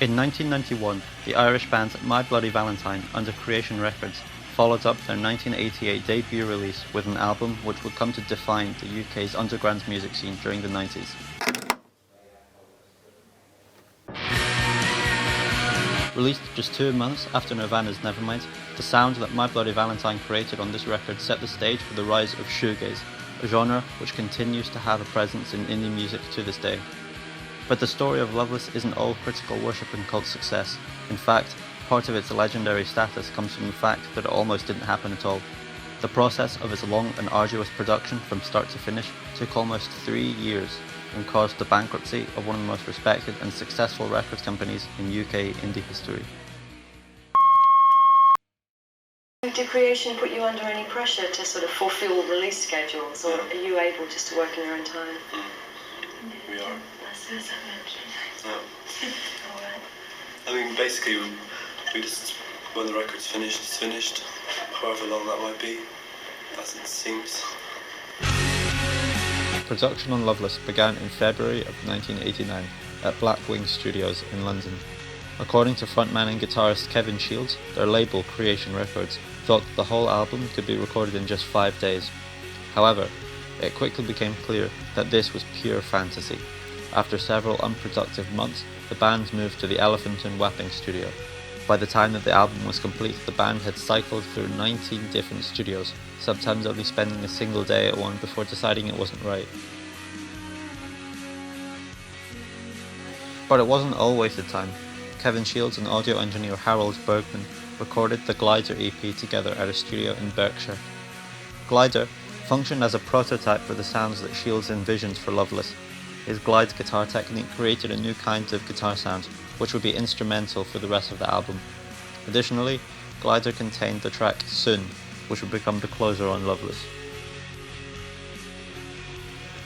In 1991, the Irish band My Bloody Valentine, under Creation Records, followed up their 1988 debut release with an album which would come to define the UK's underground music scene during the 90s. Released just 2 months after Nirvana's Nevermind, the sound that My Bloody Valentine created on this record set the stage for the rise of shoegaze, a genre which continues to have a presence in indie music to this day. But the story of Loveless isn't all critical worship and cult success. In fact, part of its legendary status comes from the fact that it almost didn't happen at all. The process of its long and arduous production from start to finish took almost 3 years and caused the bankruptcy of one of the most respected and successful record companies in UK indie history. Did Creation put you under any pressure to sort of fulfill release schedules, or are you able just to work in your own time? We are. Yeah. Alright. I mean, basically, we just, when the record's finished, it's finished, however long that might be, as it seems. Production on Loveless began in February of 1989 at Blackwing Studios in London. According to frontman and guitarist Kevin Shields, their label, Creation Records, thought that the whole album could be recorded in just 5 days. However, it quickly became clear that this was pure fantasy. After several unproductive months, the band moved to the Elephant and Wapping studio. By the time that the album was complete, the band had cycled through 19 different studios, sometimes only spending a single day at one before deciding it wasn't right. But it wasn't all wasted time. Kevin Shields and audio engineer Harold Bergman recorded the Glider EP together at a studio in Berkshire. Glider functioned as a prototype for the sounds that Shields envisioned for Loveless. His glide guitar technique created a new kind of guitar sound, which would be instrumental for the rest of the album. Additionally, Glider contained the track Soon, which would become the closer on Loveless.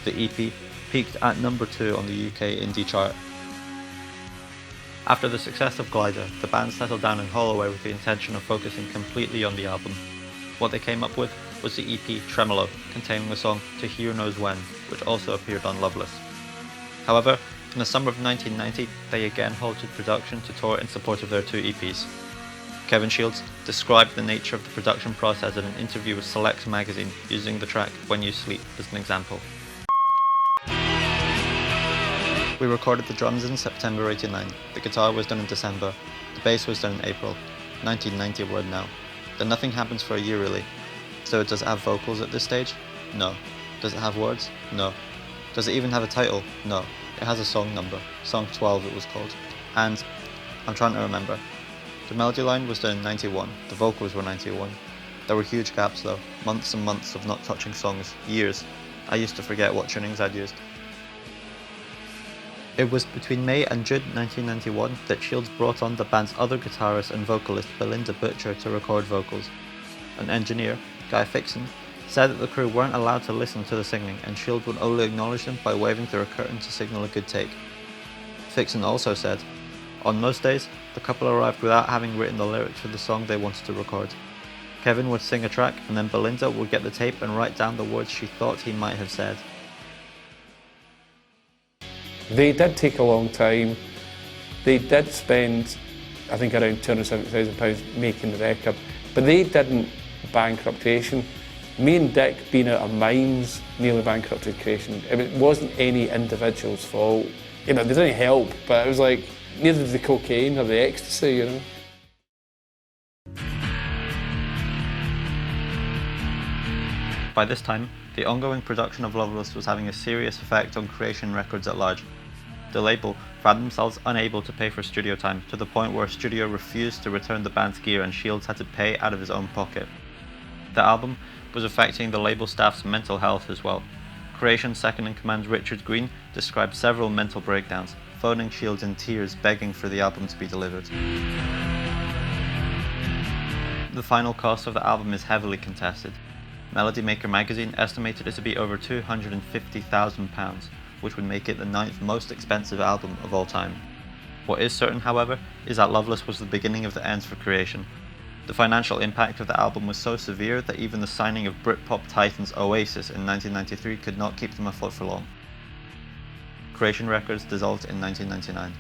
The EP peaked at number 2 on the UK indie chart. After the success of Glider, the band settled down in Holloway with the intention of focusing completely on the album. What they came up with was the EP Tremolo, containing the song To Hear Knows When, which also appeared on Loveless. However, in the summer of 1990, they again halted production to tour in support of their 2 EPs. Kevin Shields described the nature of the production process in an interview with Select magazine, using the track When You Sleep as an example. We recorded the drums in September '89, the guitar was done in December, the bass was done in April, 1990 word now. Then nothing happens for a year really. So does it have vocals at this stage? No. Does it have words? No. Does it even have a title? No. It has a song number, Song 12 it was called. And I'm trying to remember. The melody line was done in 91, the vocals were 91. There were huge gaps though, months and months of not touching songs, years. I used to forget what tunings I'd used. It was between May and June 1991 that Shields brought on the band's other guitarist and vocalist Belinda Butcher to record vocals. An engineer, Guy Fixon, said that the crew weren't allowed to listen to the singing and Shields would only acknowledge them by waving through a curtain to signal a good take. Fixon also said, on most days, the couple arrived without having written the lyrics for the song they wanted to record. Kevin would sing a track and then Belinda would get the tape and write down the words she thought he might have said. They did take a long time. They did spend, I think, around £270,000 making the record, but they didn't bankrupt Creation. Me and Dick, being out of minds, nearly bankrupted Creation. It wasn't any individual's fault. You know, they didn't help, but it was like, neither did the cocaine or the ecstasy, you know. By this time, the ongoing production of Loveless was having a serious effect on Creation Records at large. The label found themselves unable to pay for studio time, to the point where a studio refused to return the band's gear and Shields had to pay out of his own pocket. The album was affecting the label staff's mental health as well. Creation's second-in-command Richard Green described several mental breakdowns, phoning Shields in tears begging for the album to be delivered. The final cost of the album is heavily contested. Melody Maker magazine estimated it to be over £250,000, which would make it the 9th most expensive album of all time. What is certain, however, is that Loveless was the beginning of the end for Creation. The financial impact of the album was so severe that even the signing of Britpop titans Oasis in 1993 could not keep them afloat for long. Creation Records dissolved in 1999.